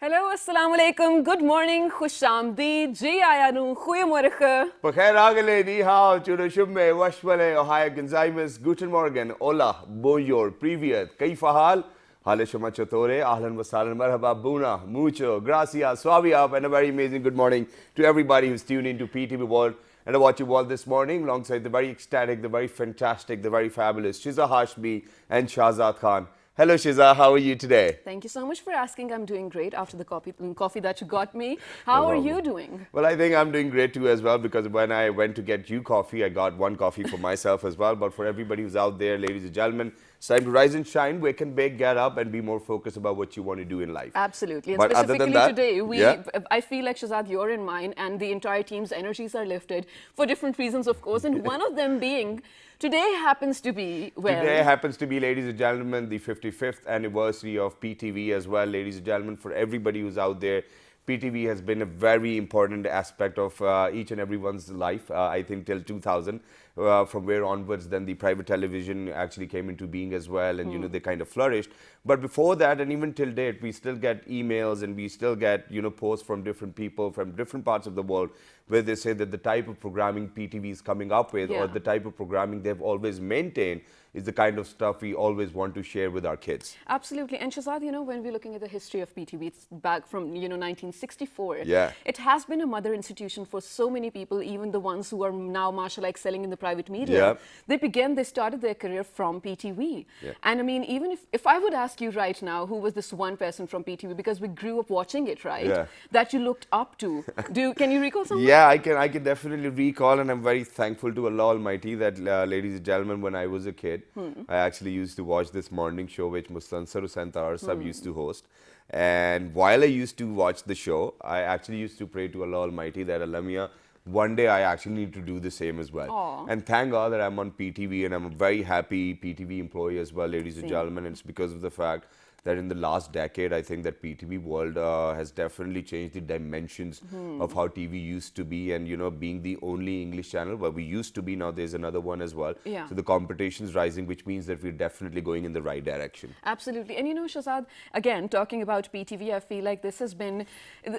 Hallo, assalamu alaikum, good morning, khushamdeed, ji ayanu, goeiemorgen. Pakhair agale, ni hao, chudo shumme, washwale, ohaya genzaimus, guten morgen, hola, bonjour, privyet, kaifa hal? Hale shuma chotore, ahlan wa sahlan, marhaba, buna, mucho, gracias, swabiab, and a very amazing good morning to everybody who's tuned into PTV World and I watch you all this morning alongside the very ecstatic, the very fantastic, the very fabulous Shiza Hashmi and Shahzad Khan. Hello Shiza, how are you today? Thank you so much for asking. I'm doing great after the coffee that you got me. How are you doing? Well, I think I'm doing great too as well because when I went to get you coffee, I got one coffee for myself as well. But for everybody who's out there, ladies and gentlemen, it's time to rise and shine, wake and bake, get up and be more focused about what you want to do in life. Absolutely. And but specifically other than that, today, I feel like Shahzad, you're in mine and the entire team's energies are lifted for different reasons, of course. And one of them being today happens to be, well... Today happens to be, ladies and gentlemen, the 55th anniversary of PTV as well. Ladies and gentlemen, for everybody who's out there, PTV has been a very important aspect of each and everyone's life, I think till 2000. From where onwards, then the private television actually came into being as well, and you know, they kind of flourished. But before that, and even till date, we still get emails and we still get, you know, posts from different people from different parts of the world where they say that the type of programming PTV is coming up with or the type of programming they've always maintained is the kind of stuff we always want to share with our kids. Absolutely. And Shahzad, you know, when we're looking at the history of PTV, it's back from, you know, 1964. Yeah. It has been a mother institution for so many people, even the ones who are now, mashallah, excelling in the private media. Yeah. They started their career from PTV. Yeah. And I mean, even if I would ask you right now, who was this one person from PTV, because we grew up watching it, right? Yeah. That you looked up to. Can you recall someone? Yeah, I can definitely recall, and I'm very thankful to Allah Almighty that, ladies and gentlemen, when I was a kid, I actually used to watch this morning show which Mustansar Hussain Tahir Sahab used to host. And while I used to watch the show, I actually used to pray to Allah Almighty that Allah Mia, one day I actually need to do the same as well. Aww. And thank God that I'm on PTV and I'm a very happy PTV employee as well, ladies and gentlemen. And it's because of the fact that in the last decade, I think that PTV World has definitely changed the dimensions of how TV used to be. And, you know, being the only English channel where we used to be, now there's another one as well. Yeah. So the competition's rising, which means that we're definitely going in the right direction. Absolutely. And you know, Shahzad, again, talking about PTV, I feel like this has been,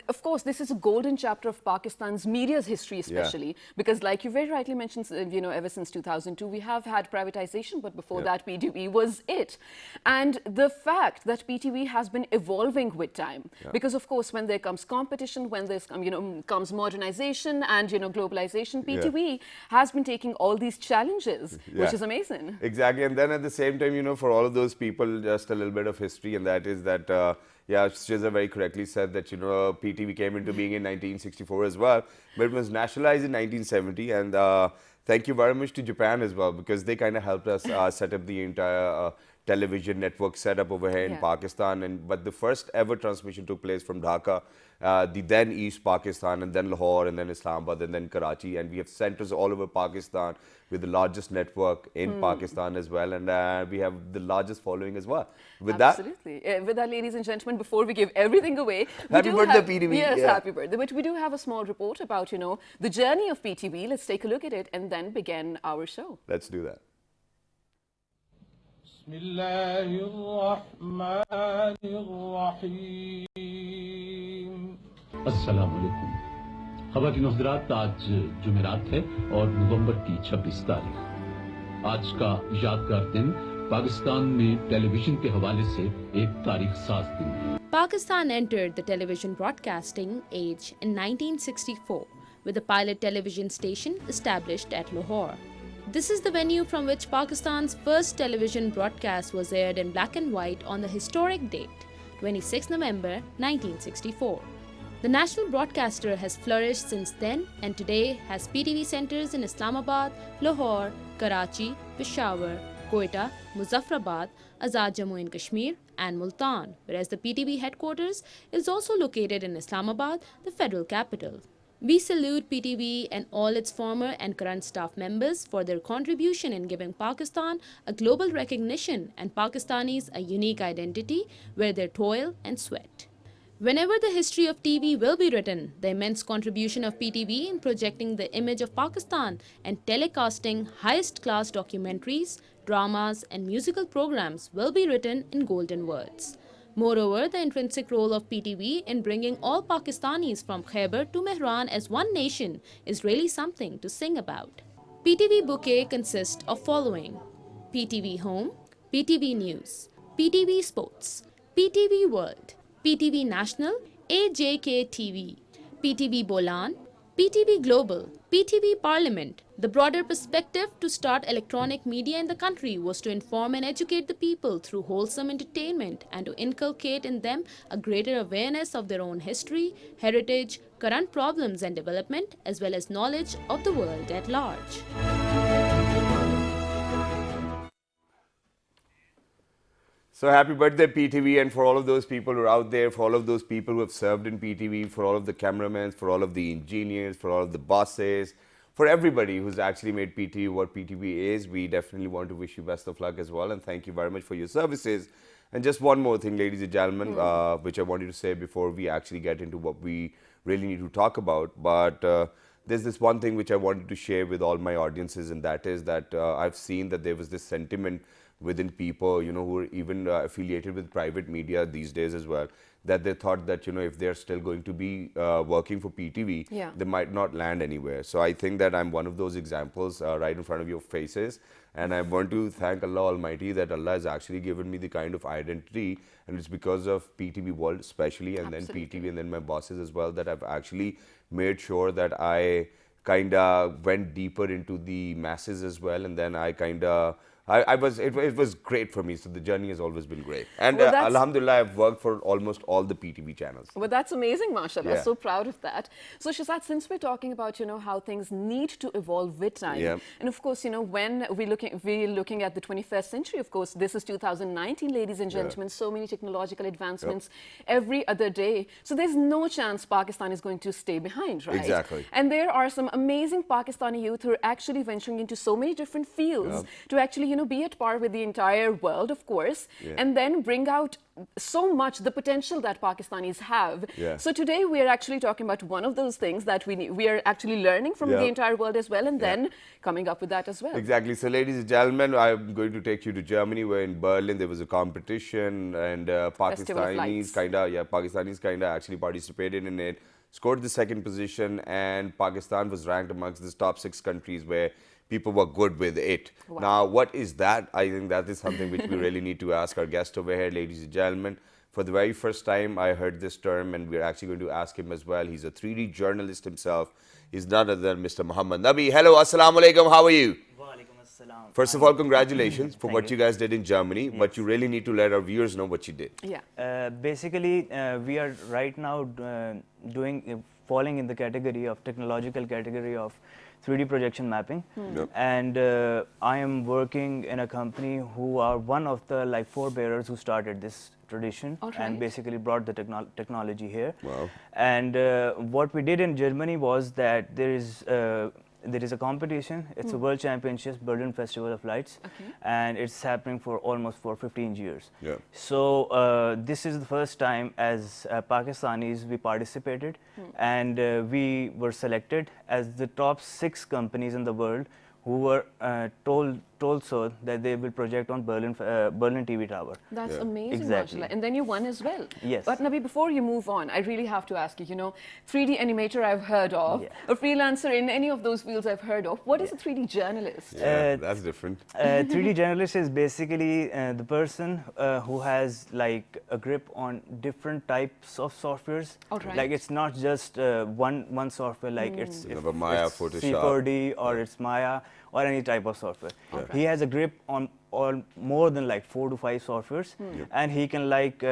of course, this is a golden chapter of Pakistan's media's history, especially. Because like you very rightly mentioned, you know, ever since 2002, we have had privatization, but before that, PTV was it. And the fact that PTV has been evolving with time, because of course, when there comes competition, when there's, you know, comes modernization and, you know, globalization, PTV has been taking all these challenges, which is amazing. Exactly. And then at the same time, you know, for all of those people, just a little bit of history, and that is that, yeah, Shiza very correctly said that, you know, PTV came into being in 1964 as well, but it was nationalized in 1970. And thank you very much to Japan as well, because they kind of helped us set up the entire television network setup over here in Pakistan. But the first ever transmission took place from Dhaka, the then East Pakistan, and then Lahore, and then Islamabad, and then Karachi. And we have centers all over Pakistan with the largest network in Pakistan as well. And we have the largest following as well. With Absolutely. With that, ladies and gentlemen, before we give everything away, happy birthday, PTV. Yes, happy birthday. But we do have a small report about, you know, the journey of PTV. Let's take a look at it and then begin our show. Let's do that. अस्सलाम वालेकुम। ख़वातीन और हज़रात, आज जुमेरात है और नवंबर की 26 तारीख। आज का यादगार दिन पाकिस्तान में टेलीविजन के हवाले से एक तारीख साज दिन है। Pakistan entered the television broadcasting age in 1964 with a pilot television station established at Lahore. This is the venue from which Pakistan's first television broadcast was aired in black and white on the historic date, 26 November 1964. The national broadcaster has flourished since then and today has PTV centers in Islamabad, Lahore, Karachi, Peshawar, Quetta, Muzaffarabad, Azad Jammu and Kashmir and Multan, whereas the PTV headquarters is also located in Islamabad, the federal capital. We salute PTV and all its former and current staff members for their contribution in giving Pakistan a global recognition and Pakistanis a unique identity where their toil and sweat. Whenever the history of TV will be written, the immense contribution of PTV in projecting the image of Pakistan and telecasting highest-class documentaries, dramas and musical programs will be written in golden words. Moreover, the intrinsic role of PTV in bringing all Pakistanis from Khyber to Mehran as one nation is really something to sing about. PTV bouquet consists of following: PTV Home, PTV News, PTV Sports, PTV World, PTV National, AJK TV, PTV Bolan, PTV Global, PTV Parliament. The broader perspective to start electronic media in the country was to inform and educate the people through wholesome entertainment and to inculcate in them a greater awareness of their own history, heritage, current problems and development, as well as knowledge of the world at large. So happy birthday, PTV, and for all of those people who are out there, for all of those people who have served in PTV, for all of the cameramen, for all of the engineers, for all of the bosses, for everybody who's actually made PTV what PTV is, we definitely want to wish you best of luck as well, and thank you very much for your services. And just one more thing, ladies and gentlemen, which I wanted to say before we actually get into what we really need to talk about, but there's this one thing which I wanted to share with all my audiences, and that is that I've seen that there was this sentiment within people, you know, who are even affiliated with private media these days as well, that they thought that, you know, if they're still going to be working for PTV, they might not land anywhere. So I think that I'm one of those examples right in front of your faces. And I want to thank Allah Almighty that Allah has actually given me the kind of identity, and it's because of PTV World especially, and then PTV and then my bosses as well, that I've actually made sure that I kind of went deeper into the masses as well, and then I kind of it was great for me. So the journey has always been great. And Alhamdulillah, I've worked for almost all the PTV channels. Well, that's amazing, mashallah. So proud of that. So Shehzad, since we're talking about, you know, how things need to evolve with time, and of course, you know, when we're looking at the 21st century, of course, this is 2019, ladies and gentlemen, so many technological advancements every other day. So there's no chance Pakistan is going to stay behind, right? Exactly. And there are some amazing Pakistani youth who are actually venturing into so many different fields to actually, you know, be at par with the entire world, of course, and then bring out so much the potential that Pakistanis have. So today we are actually talking about one of those things that we are actually learning from the entire world as well, and then coming up with that as well. Exactly. So ladies and gentlemen, I'm going to take you to Germany, where in Berlin there was a competition, and Pakistanis kind of actually participated in it, scored the second position, and Pakistan was ranked amongst the top 6 countries where people were good with it. Now, what is that? I think that is something which we really need to ask our guest over here, ladies and gentlemen. For the very first time, I heard this term, and we're actually going to ask him as well. He's a 3D journalist himself. He's none other than Mr. Muhammad Nabi. Hello, assalamu alaikum. How are you? First of all, congratulations for what you guys did in Germany, but you really need to let our viewers know what you did. Basically, we are right now falling in the category of technological category of 3D projection mapping, and I am working in a company who are one of the forebearers who started this tradition and basically brought the technology here. And what we did in Germany was that there is a competition. It's a World Championships, Berlin Festival of Lights, and it's happening for almost 15 years. So this is the first time as Pakistanis we participated, and we were selected as the top 6 companies in the world who were told so that they will project on Berlin TV Tower. That's amazing, exactly. mashallah. And then you won as well. Yes. But Nabi, before you move on, I really have to ask you, you know, 3D animator I've heard of, a freelancer in any of those fields I've heard of. What is a 3D journalist? That's different. 3D journalist is basically the person who has like a grip on different types of softwares. Like it's not just one software, like it's Maya, Photoshop, C4D, or it's Maya, or any type of software. He has a grip on more than like 4 to 5 softwares, and he can like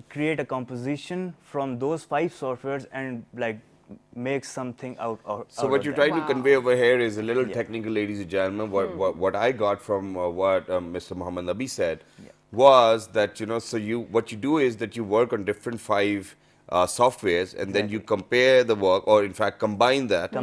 create a composition from those 5 softwares and like make something out So what you're trying to convey over here is a little technical, ladies and gentlemen. What I got from what Mr. Muhammad Nabi said was that, you know, so what you do is that you work on different 5 softwares, and then you compare the work, or in fact combine that,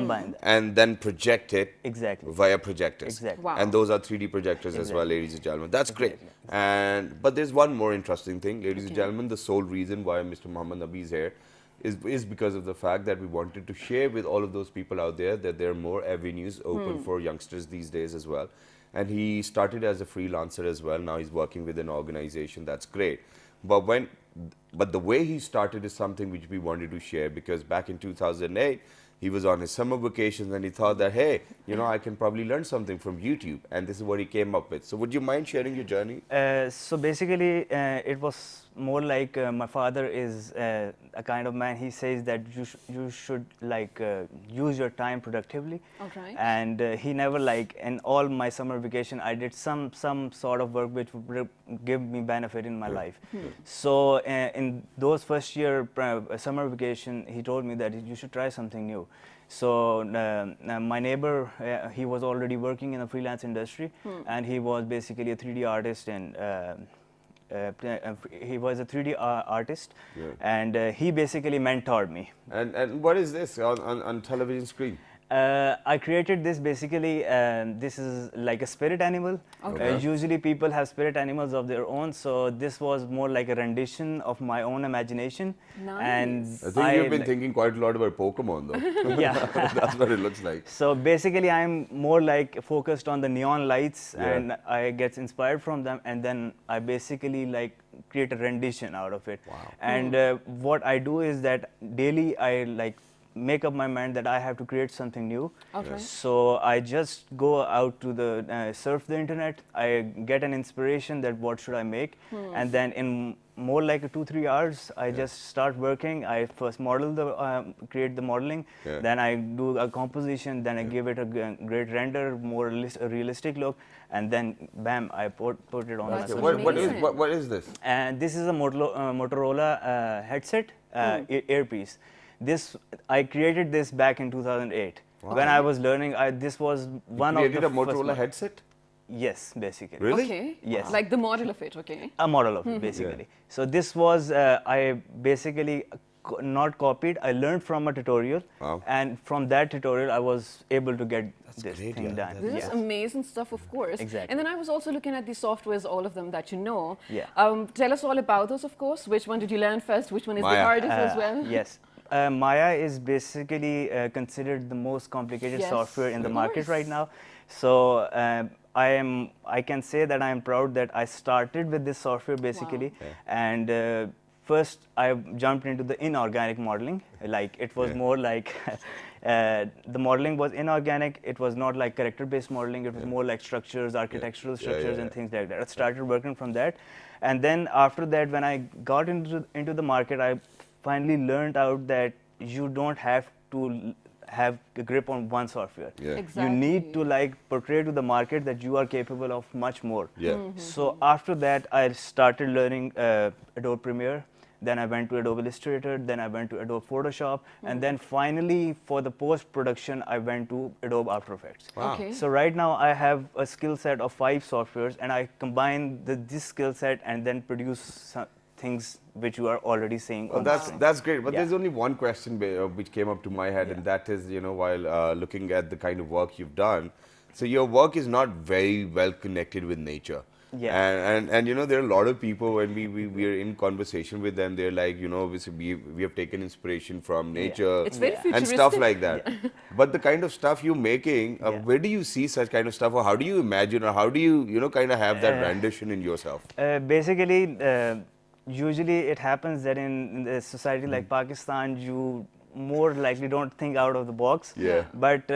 and then project it via projectors. And those are 3D projectors as well, ladies and gentlemen. That's great. But there's one more interesting thing, ladies and gentlemen. The sole reason why Mr. Muhammad Nabi is here is because of the fact that we wanted to share with all of those people out there that there are more avenues open for youngsters these days as well. And he started as a freelancer as well. Now he's working with an organization. That's great. But but the way he started is something which we wanted to share, because back in 2008, he was on his summer vacations and he thought that, hey, you know, I can probably learn something from YouTube, and this is what he came up with. So would you mind sharing your journey? So basically, it was more like my father is a kind of man. He says that you should like use your time productively. Okay. And he never like in all my summer vacation I did some sort of work which would give me benefit in my life. So in those first year summer vacation, he told me that you should try something new. So my neighbor, he was already working in the freelance industry, and he was basically a 3D artist, and he was a 3D artist, and he basically mentored me. And what is this on television screen? I created this basically, this is like a spirit animal. Okay. Usually people have spirit animals of their own, so this was more like a rendition of my own imagination. Nice. And I think you've been thinking quite a lot about Pokemon though. Yeah. That's what it looks like. So basically I'm more like focused on the neon lights, and I get inspired from them, and then I basically like create a rendition out of it. Wow. And what I do is that daily I like make up my mind that I have to create something new. Okay. So I just go out to the surf the internet. I get an inspiration that what should I make, and then in more like 2-3 hours, I just start working. I first model the create the modeling, then I do a composition, then I give it a great render, more realistic look, and then bam, I put it on. That's my amazing. What is this? And this is a Motorola headset earpiece. This I created this back in 2008 when I was learning. This was one of the created a first Motorola headset? Yes, basically. Really? Okay. Yes. Like the model of it, okay. A model of it, basically. So this was I basically not copied. I learned from a tutorial, and from that tutorial, I was able to get this thing done. This is amazing stuff, of course. Exactly. And then I was also looking at the softwares, all of them that you know. Yeah. Tell us all about those, of course. Which one did you learn first? Which one is the Maya. hardest as well? Yes. Maya is basically considered the most complicated Yes, software in the of market course. right now. So I can say that I am proud that I started with this software basically, and first I jumped into the inorganic modeling. Like it was more like the modeling was inorganic. It was not like character-based modeling. It was more like structures, architectural structures, and things like that. I started working from that, and then after that, when I got into the market, I finally learned out that you don't have to have a grip on one software. Exactly. You need to like portray to the market that you are capable of much more. So after that, I started learning Adobe Premiere. Then I went to Adobe Illustrator. Then I went to Adobe Photoshop. And then finally, for the post-production, I went to Adobe After Effects. Wow. Okay. So right now, I have a skill set of 5 softwares, and I combine this skill set and then produce some things which you are already seeing. Well, on the screen. that's great. But Yeah. there's only one question which came up to my head, and that is, you know, while looking at the kind of work you've done, so your work is not very well connected with nature. Yeah. And you know, there are a lot of people when we are in conversation with them, they're like, you know, we have taken inspiration from nature It's very and stuff futuristic. like that. But the kind of stuff you're making, where do you see such kind of stuff, or how do you imagine, or how do you know, kind of have that rendition in yourself? Basically, usually it happens that in a society like Pakistan, you more likely don't think out of the box. Yeah. But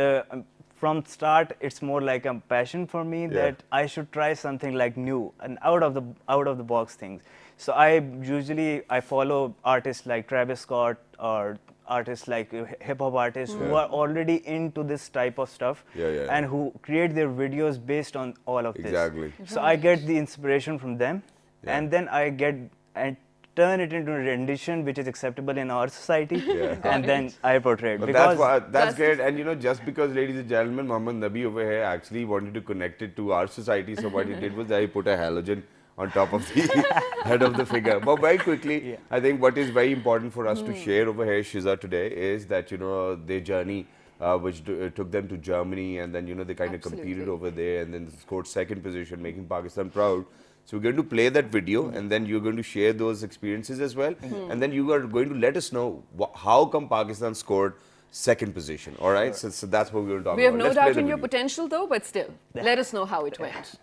from start, it's more like a passion for me that I should try something like new and out of the box things. So I follow artists like Travis Scott or artists like hip hop artists who are already into this type of stuff and who create their videos based on all of this. Exactly. So I get the inspiration from them, and then I get and turn it into a rendition which is acceptable in our society, and then I portray it. But Because that's great. And you know, just because, ladies and gentlemen, Mohammed Nabi over here actually wanted to connect it to our society, so what he did was that he put a halogen on top of the head of the figure. But very quickly, I think what is very important for us to share over here, Shiza, today is that, you know, their journey which took them to Germany, and then, you know, they kind of competed over there and then scored 2nd position, making Pakistan proud. So we're going to play that video, and then you're going to share those experiences as well. And then you are going to let us know how come Pakistan scored 2nd position. All right, so that's what we're going to talk We have about. no Let's play doubt the in your video. potential, though, but still, let us know how it went.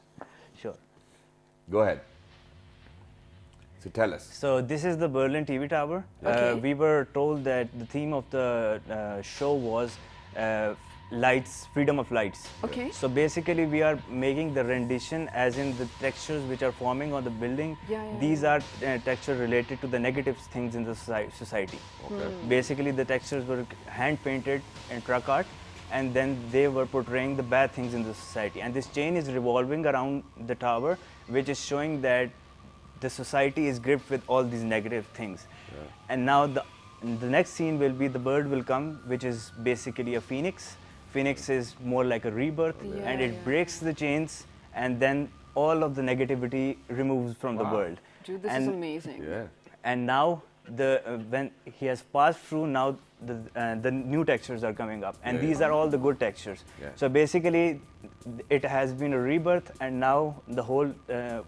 sure. Go ahead. So tell us. So this is the Berlin TV tower. Okay. We were told that the theme of the show was lights, freedom of lights. Okay. So basically we are making the rendition as in the textures which are forming on the building. Yeah, yeah, These are textures related to the negative things in the society. Okay. Basically the textures were hand painted in truck art, and then they were portraying the bad things in the society. And this chain is revolving around the tower, which is showing that the society is gripped with all these negative things. And now the next scene will be the bird will come, which is basically a phoenix. Phoenix is more like a rebirth, and it breaks the chains, and then all of the negativity removes from the world. Dude, this and is amazing. Yeah. and now when he has passed through, now the new textures are coming up, and these are all the good textures. So basically it has been a rebirth, and now the whole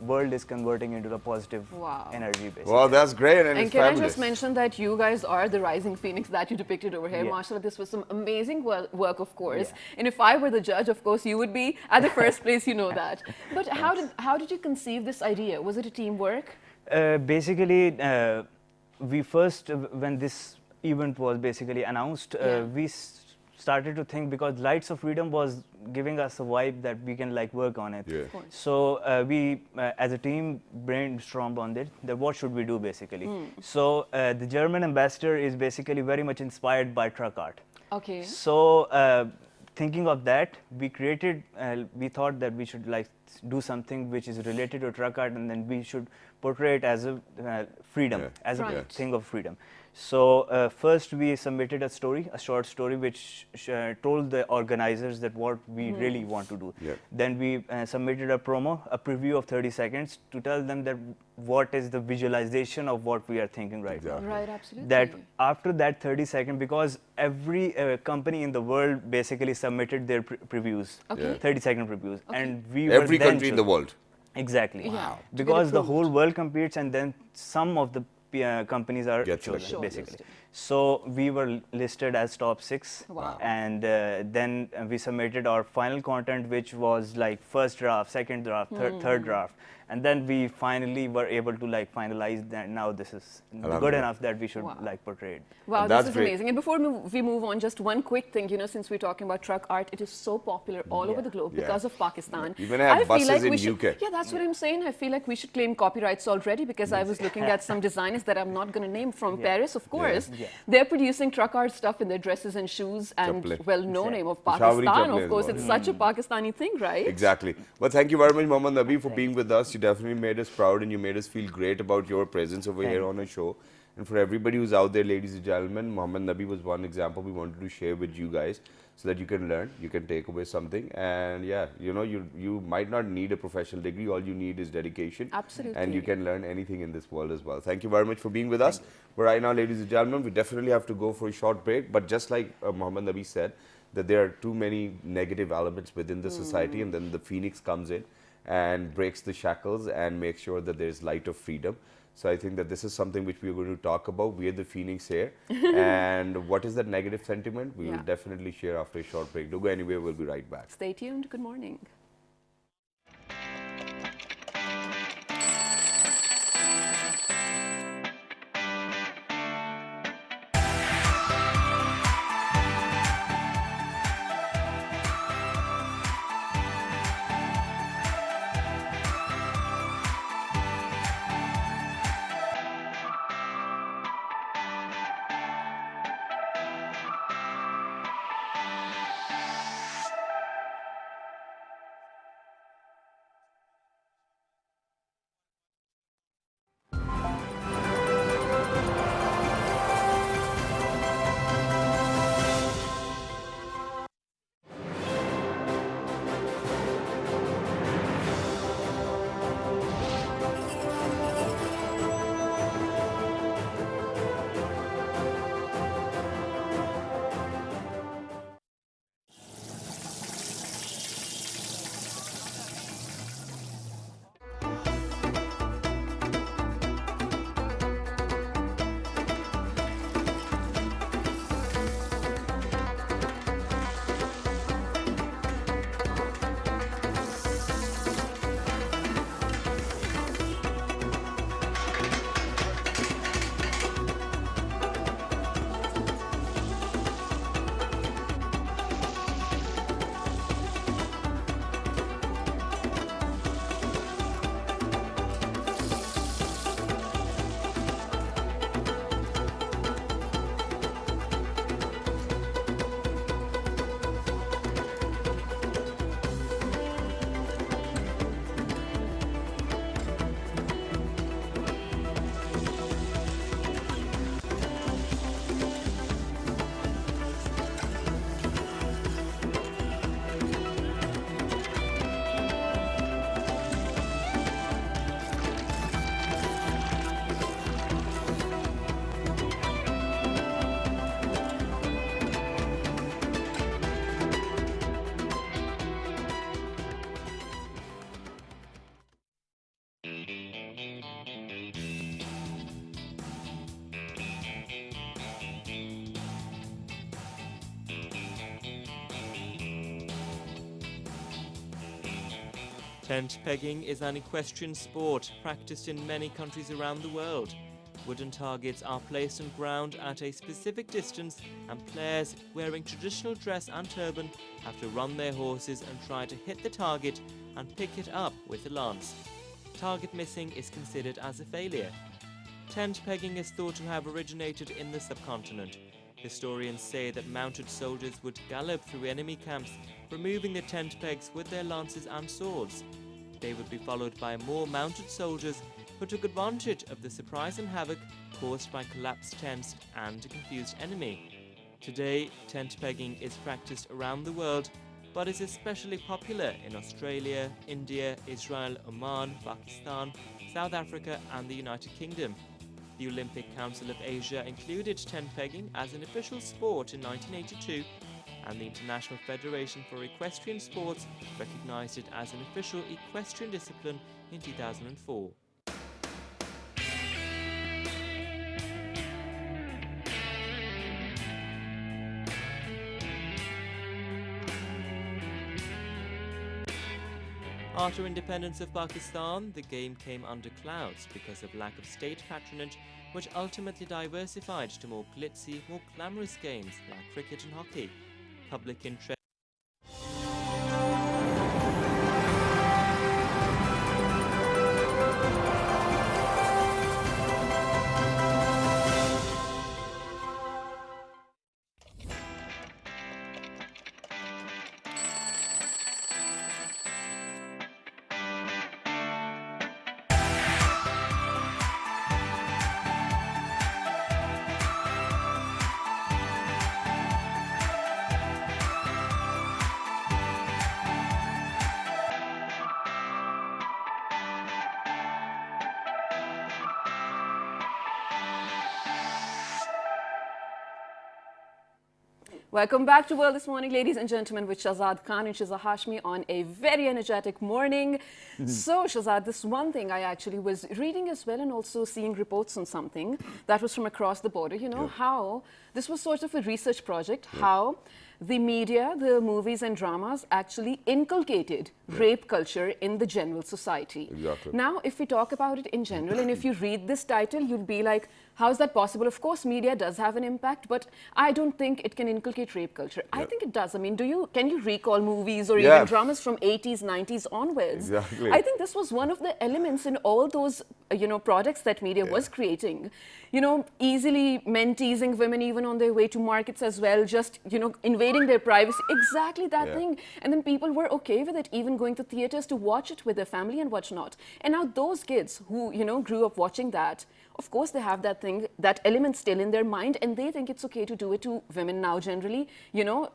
world is converting into a positive energy basically. Well, that's great, and And it's can fabulous. I just mention that you guys are the rising phoenix that you depicted over here. Yeah. Mashallah, this was some amazing work, of course. And if I were the judge, of course, you would be at the first place, you know that. But how did you conceive this idea? Was it a teamwork? Basically, we first, when this event was basically announced, we started to think, because Lights of Freedom was giving us a vibe that we can like work on it. Yeah. So we, as a team, brainstormed on it, that what should we do basically. So the German ambassador is basically very much inspired by truck art. Okay. So thinking of that, we created, we thought that we should like do something which is related to truck art, and then we should portray it as a freedom, as a thing of freedom. So first we submitted a story, a short story, which told the organizers that what we really want to do. Then we submitted a promo, a preview of 30 seconds to tell them that what is the visualization of what we are thinking right now. Right, absolutely. That after that 30 seconds, because every company in the world basically submitted their previews, 30-second previews, and we were Every then country in the world. Exactly. Wow. Because the whole world competes, and then some of the companies are Get chosen, selected. basically. So we were listed as top 6. Wow. And then we submitted our final content, which was like first draft, second draft, third draft. And then we finally were able to like finalize that. Now this is good enough that we should like portray it. Wow, That's this is great. amazing. And before we move on, just one quick thing, you know, since we're talking about truck art, it is so popular all over the globe because of Pakistan. Even have I feel buses like in we should, UK. Yeah, that's what I'm saying. I feel like we should claim copyrights already, because I was looking at some designers that I'm not going to name from Paris, of course. They're producing truck art stuff in their dresses and shoes, and Chappal. well, no name of Peshawari Pakistan. chappal Of course, as well. it's such a Pakistani thing, right? Exactly. Well, thank you very much, Mohammad Nabi, for being with us. You definitely made us proud, and you made us feel great about your presence over here on our show. And for everybody who's out there, ladies and gentlemen, Mohammad Nabi was one example we wanted to share with you guys, so that you can learn, you can take away something. And yeah, you know, you might not need a professional degree. All you need is dedication. Absolutely. And you can learn anything in this world as well. Thank you very much for being with us. But right now, ladies and gentlemen, we definitely have to go for a short break. But just like Mohammad Nabi said, that there are too many negative elements within the society, and then the phoenix comes in and breaks the shackles and makes sure that there's light of freedom. So I think that this is something which we are going to talk about. We are the phoenix here. And what is that negative sentiment? We will definitely share after a short break. Don't go anywhere. We'll be right back. Stay tuned. Good morning. Tent pegging is an equestrian sport practiced in many countries around the world. Wooden targets are placed on ground at a specific distance, and players wearing traditional dress and turban have to run their horses and try to hit the target and pick it up with a lance. Target missing is considered as a failure. Tent pegging is thought to have originated in the subcontinent. Historians say that mounted soldiers would gallop through enemy camps, removing the tent pegs with their lances and swords. They would be followed by more mounted soldiers who took advantage of the surprise and havoc caused by collapsed tents and a confused enemy. Today, tent pegging is practiced around the world, but is especially popular in Australia, India, Israel, Oman, Pakistan, South Africa and the United Kingdom. The Olympic Council of Asia included tent pegging as an official sport in 1982, and the International Federation for Equestrian Sports recognized it as an official equestrian discipline in 2004. After independence of Pakistan, the game came under clouds because of lack of state patronage, which ultimately diversified to more glitzy, more glamorous games like cricket and hockey. Public interest Welcome back to World This Morning, ladies and gentlemen, with Shahzad Khan and Shiza Hashmi on a very energetic morning. So, Shahzad, this one thing I actually was reading as well and also seeing reports on something that was from across the border, you know, how this was sort of a research project, how the media, the movies and dramas actually inculcated rape culture in the general society. Exactly. Now, if we talk about it in general, and if you read this title, you'll be like, how is that possible? Of course, media does have an impact, but I don't think it can inculcate rape culture. I think it does. I mean, can you recall movies or even dramas from 80s, 90s onwards? Exactly. I think this was one of the elements in all those, products that media was creating. You know, easily men teasing women even on their way to markets as well, just, invading their privacy. Exactly that thing. And then people were okay with it, even going to theaters to watch it with their family and whatnot. And now those kids who, grew up watching that, of course, they have that thing, that element still in their mind, and they think it's okay to do it to women now generally,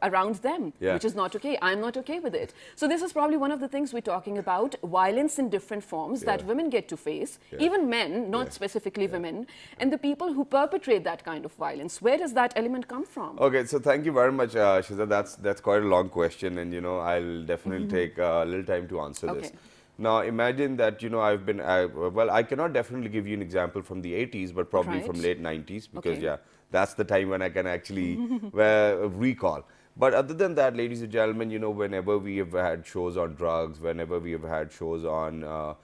around them, which is not okay. I'm not okay with it. So this is probably one of the things we're talking about, violence in different forms that women get to face, even men, not specifically women, and the people who perpetrate that kind of violence. Where does that element come from? Okay, so thank you very much, Shiza. That's quite a long question, and I'll definitely take a little time to answer this. Now, imagine that, I cannot definitely give you an example from the 80s, but probably from late 90s, because, that's the time when I can actually recall. But other than that, ladies and gentlemen, whenever we have had shows on drugs, whenever we have had shows on,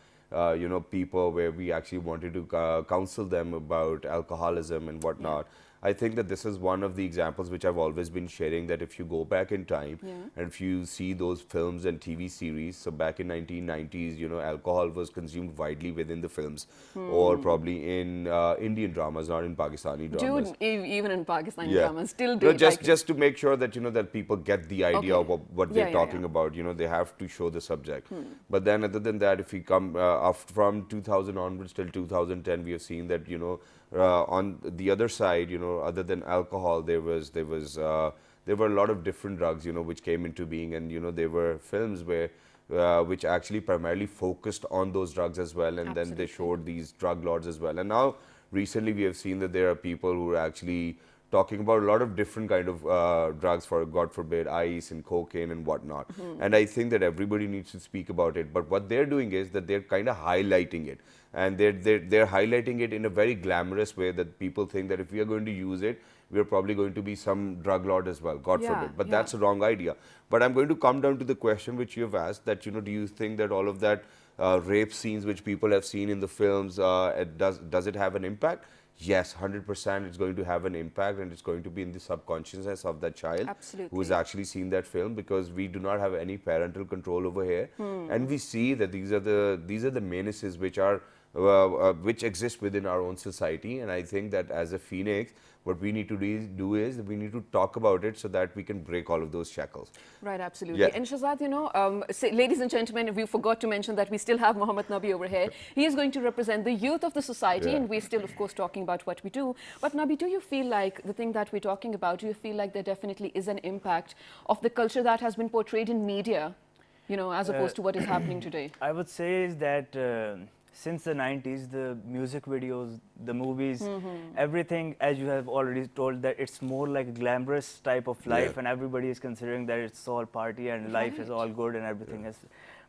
people where we actually wanted to counsel them about alcoholism and whatnot, I think that this is one of the examples which I've always been sharing, that if you go back in time and if you see those films and TV series, so back in 1990s, alcohol was consumed widely within the films, or probably in Indian dramas, not in Pakistani dramas. Dude, even in Pakistani dramas, still No, do. just to make sure that, that people get the idea of what they're talking about, they have to show the subject. But then other than that, if we come from 2000 onwards till 2010, we have seen that, on the other side, other than alcohol, there were a lot of different drugs, which came into being, and there were films where which actually primarily focused on those drugs as well, and then they showed these drug lords as well. And now recently we have seen that there are people who are actually talking about a lot of different kind of drugs, for God forbid, ice and cocaine and whatnot. And I think that everybody needs to speak about it. But what they're doing is that they're kind of highlighting it. And they're highlighting it in a very glamorous way that people think that if we are going to use it, we're probably going to be some drug lord as well, God forbid. But that's a wrong idea. But I'm going to come down to the question which you've asked, that, do you think that all of that rape scenes which people have seen in the films, does it have an impact? Yes, 100% it's going to have an impact, and it's going to be in the subconsciousness of that child who has actually seen that film, because we do not have any parental control over here. And we see that these are the menaces which are which exist within our own society. And I think that as a Phoenix, what we need to do is we need to talk about it so that we can break all of those shackles. Right, absolutely. Yeah. And Shahzad, ladies and gentlemen, we forgot to mention that we still have Mohammad Nabi over here. He is going to represent the youth of the society, and we're still, of course, talking about what we do. But Nabi, do you feel like the thing that we're talking about, do you feel like there definitely is an impact of the culture that has been portrayed in media, as opposed to what is happening today? I would say is that since the 90s, the music videos, the movies, everything, as you have already told, that it's more like a glamorous type of life, and everybody is considering that it's all party and life is all good and everything else.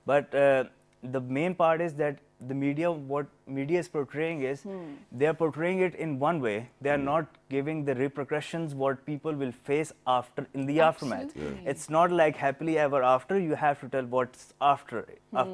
But the main part is that the media, what media is portraying is, they are portraying it in one way. They are not giving the repercussions what people will face after, in the aftermath. It's not like happily ever after. You have to tell what's after,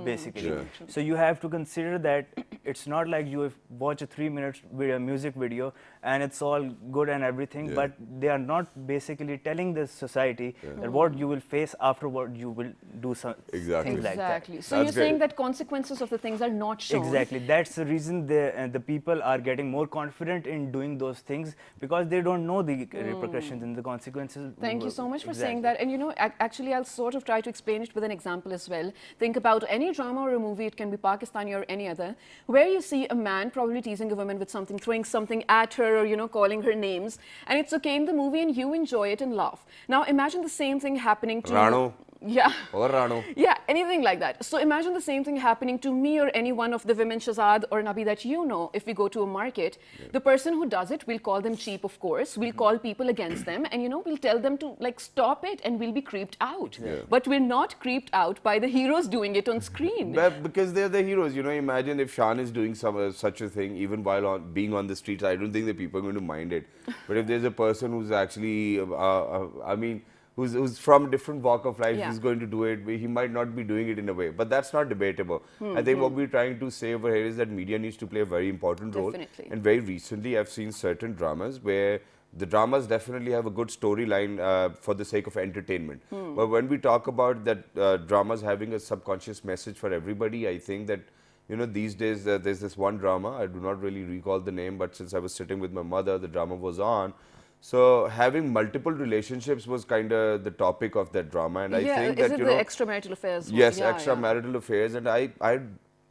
basically. So you have to consider that it's not like you watch a 3-minute music video and it's all good and everything, but they are not basically telling the society that what you will face after what you will do, things like that. So you're saying that consequences of the things are not shown. Exactly. That's the reason the people are getting more confident in doing those things, because they don't know the repercussions and the consequences. Thank you so much for saying that. And actually, I'll sort of try to explain it with an example as well. Think about any drama or a movie, it can be Pakistani or any other, where you see a man probably teasing a woman with something, throwing something at her, or calling her names, and it's okay in the movie and you enjoy it and laugh. Now imagine the same thing happening to Rano. Yeah. Or Rano. Yeah, anything like that. So imagine the same thing happening to me or any one of the women, Shahzad or Nabi, that if we go to a market. The person who does it, we'll call them cheap, of course. We'll call people against them, and we'll tell them to stop it, and we'll be creeped out. But we're not creeped out by the heroes doing it on screen. But because they're the heroes. Imagine if Shan is doing such a thing, even while being on the streets, I don't think that people are going to mind it. But if there's a person who's actually, who's from a different walk of life, who's going to do it, he might not be doing it in a way. But that's not debatable. I think what we're trying to say over here is that media needs to play a very important role. And very recently, I've seen certain dramas where the dramas definitely have a good storyline for the sake of entertainment. But when we talk about that dramas having a subconscious message for everybody, I think that these days there's this one drama, I do not really recall the name, but since I was sitting with my mother, the drama was on. So having multiple relationships was kind of the topic of that drama, and I think that the extramarital affairs? Yes, extramarital affairs, and I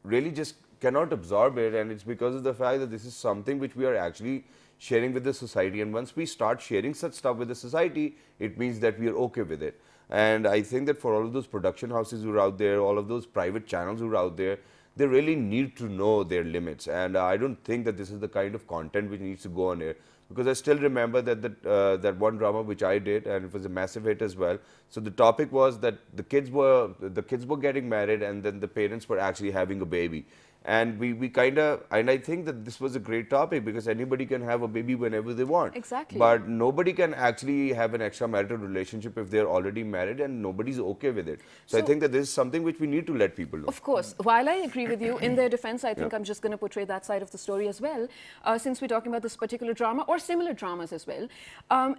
really just cannot absorb it, and it's because of the fact that this is something which we are actually sharing with the society, and once we start sharing such stuff with the society, it means that we are okay with it. And I think that for all of those production houses who are out there, all of those private channels who are out there, they really need to know their limits, and I don't think that this is the kind of content which needs to go on air. Because I still remember that that one drama which I did, and it was a massive hit as well. So the topic was that the kids were getting married, and then the parents were actually having a baby. And we kind of, and I think that this was a great topic because anybody can have a baby whenever they want. Exactly. But nobody can actually have an extramarital relationship if they're already married, and nobody's okay with it. So I think that this is something which we need to let people know. Of course. While I agree with you, in their defense, I think I'm just going to portray that side of the story as well. Since we're talking about this particular drama or similar dramas as well,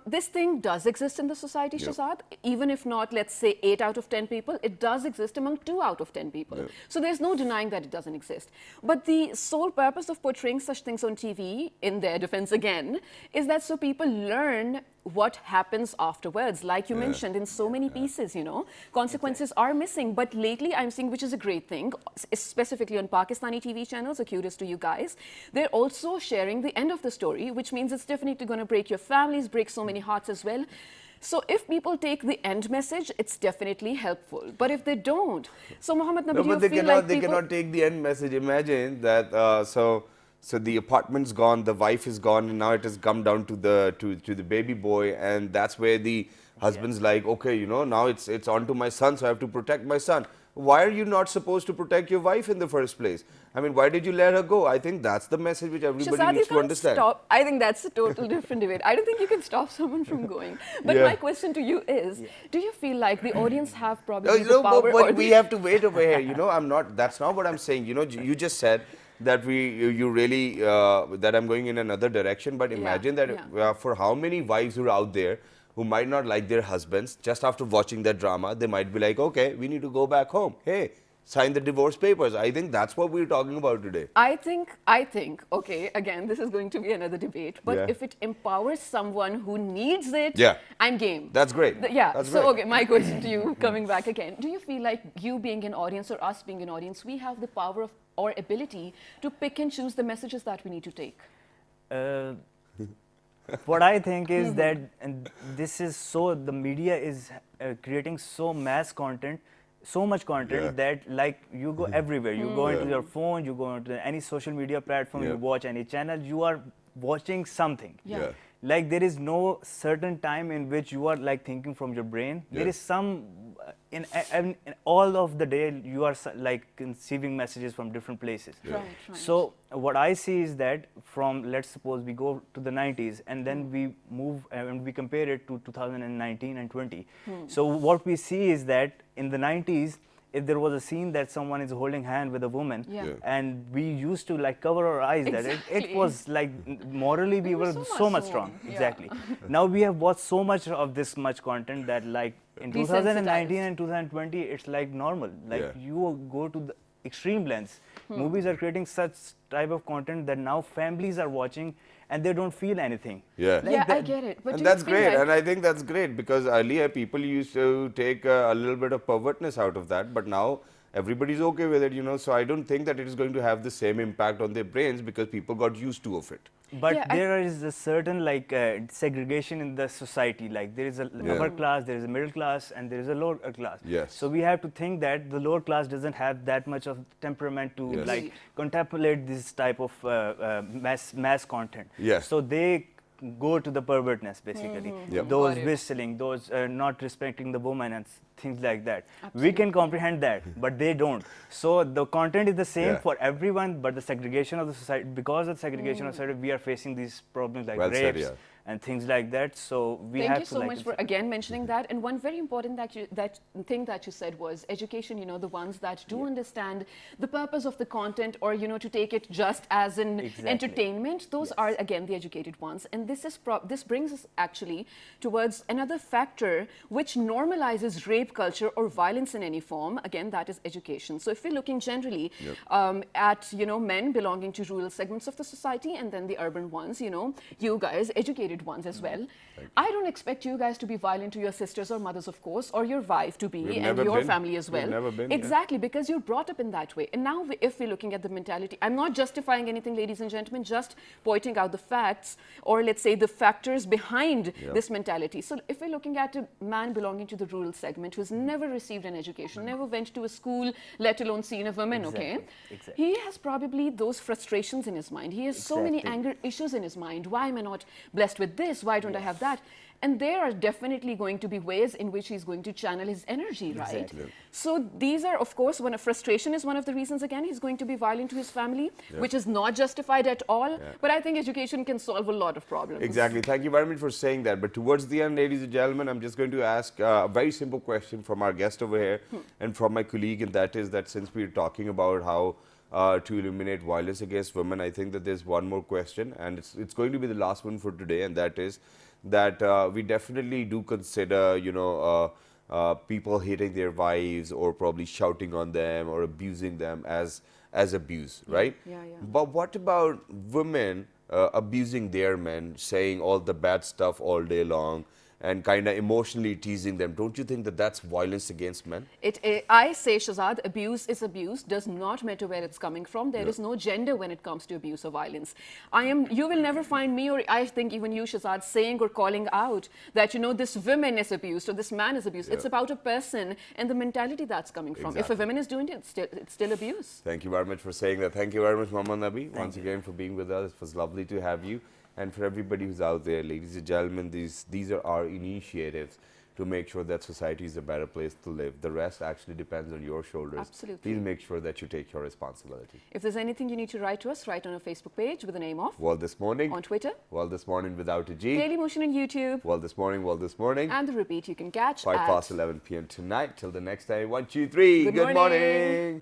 this thing does exist in the society, Shahzad. Even if not, let's say 8 out of 10 people, it does exist among 2 out of 10 people. So there's no denying that it doesn't exist. But the sole purpose of portraying such things on TV, in their defense again, is that so people learn what happens afterwards. Like you mentioned in so many pieces, consequences are missing. But lately I'm seeing, which is a great thing, specifically on Pakistani TV channels, so kudos to you guys, they're also sharing the end of the story, which means it's definitely going to break your families, break so many hearts as well. So if people take the end message, it's definitely helpful. But if they don't, so Mohammad Nabi, no, but they cannot take the end message. Imagine that. So So the apartment's gone, the wife is gone, and now it has come down to the baby boy, and that's where the husband's like, okay, you know, now it's on to my son, so I have to protect my son. Why are you not supposed to protect your wife in the first place? I mean, why did you let her go? I think that's the message which everybody Shazad, you needs to can't understand. stop. I think that's a total different debate. I don't think you can stop someone from going. But Yeah. my question to you is, do you feel like the audience have No, probably you the know, power but or we the... have to wait over here. You know, that's not what I'm saying. You know, you just said that you really, that I'm going in another direction. But imagine that for how many wives who are out there who might not like their husbands, just after watching that drama, they might be like, okay, we need to go back home. Hey, sign the divorce papers. I think that's what we're talking about today. I think, okay, again, this is going to be another debate, but Yeah. if it empowers someone who needs it, Yeah. I'm game. That's great. Yeah, That's so, great. okay, my question to you, coming back again, do you feel like you being an audience or us being an audience, we have the power of or ability to pick and choose the messages that we need to take? What I think is that this is so, the media is creating so mass content, so much content Yeah. that like you go everywhere. You go into Yeah. your phone, you go into any social media platform, Yeah. you watch any channel, you are watching something. Yeah. Like there is no certain time in which you are like thinking from your brain. There Yeah. is some in all of the day you are like receiving messages from different places. Yeah. Right. So what I see is that from, let's suppose we go to the 90s and then we move and we compare it to 2019 and 20. So what we see is that in the 90s, if there was a scene that someone is holding hand with a woman, Yeah. Yeah. and we used to like cover our eyes, that it Exactly. was like morally we were so much strong. Yeah. Exactly. Now we have watched so much of this much content that like in 2019 Desensitized. and 2020 it's like normal. Like Yeah. you go to the extreme lengths. Movies are creating such type of content that now families are watching and they don't feel anything. Yeah. Like Yeah, I that- get it. But And do you that's feel great, like- and I think that's great because earlier people used to take a little bit of pervertness out of that, but now everybody's okay with it, you know. So I don't think that it is going to have the same impact on their brains because people got used to of it. But Yeah, there is a certain like segregation in the society. Like there is a upper class, there is a middle class, and there is a lower class. Yes. So we have to think that the lower class doesn't have that much of temperament to Yes. like contemplate this type of mass content. Yes. So they go to the pervertness basically. Yep. Those Got it. whistling, those not respecting the woman and things like that. We can comprehend that, but they don't. So the content is the same Yeah. for everyone, but the segregation of the society, because of the segregation of society, we are facing these problems like Well said, rapes yeah. and things like that. So we Thank have you to so like much for again mentioning that. And one very important thing that you said was education. You know, the ones that do understand the purpose of the content, or you know, to take it just as an Exactly. entertainment. Those are again the educated ones. And this is this brings us actually towards another factor which normalizes rape culture or violence in any form. Again, that is education. So if we're looking generally at men belonging to rural segments of the society, and then the urban ones, you guys educated ones as well. I don't expect you guys to be violent to your sisters or mothers, of course, or your wife to be, We've and never your been. family as We've well. never been, yeah. Exactly, because you're brought up in that way. And now, if we're looking at the mentality, I'm not justifying anything, ladies and gentlemen, just pointing out the facts, or let's say the factors behind this mentality. So if we're looking at a man belonging to the rural segment who's never received an education, never went to a school, let alone seen a woman, okay? Exactly. He has probably those frustrations in his mind. He has so many Exactly. anger issues in his mind. Why am I not blessed with this? Why don't I have that? And there are definitely going to be ways in which he's going to channel his energy, right? Exactly. So these are, of course, when a frustration is one of the reasons, again, he's going to be violent to his family, which is not justified at all. But I think education can solve a lot of problems. Exactly. Thank you very much for saying that. But towards the end, ladies and gentlemen, I'm just going to ask a very simple question from our guest over here and from my colleague, and that is that since we're talking about how to eliminate violence against women, I think that there's one more question, and it's going to be the last one for today, and that is that we definitely do consider, people hitting their wives or probably shouting on them or abusing them as abuse, right? Yeah. But what about women abusing their men, saying all the bad stuff all day long, and kind of emotionally teasing them. Don't you think that that's violence against men? I say, Shazad, abuse is abuse. Does not matter where it's coming from. There is no gender when it comes to abuse or violence. You will never find me, or I think even you, Shazad, saying or calling out that, you know, this woman is abused or this man is abused. It's about a person and the mentality that's coming from. If a woman is doing it, it's still abuse. Thank you very much for saying that. Thank you very much, Mohammad Nabi, once again for being with us. It was lovely to have you. And for everybody who's out there, ladies and gentlemen, these are our initiatives to make sure that society is a better place to live. The rest actually depends on your shoulders. Absolutely. Please make sure that you take your responsibility. If there's anything you need to write to us, write on our Facebook page with the name of World This Morning. On Twitter. World This Morning without a G. Daily Motion on YouTube. World This Morning, World This Morning. And the repeat you can catch 5 at past 11 p.m. tonight. Till the next time, 1, 2, 3. Good Good morning. morning.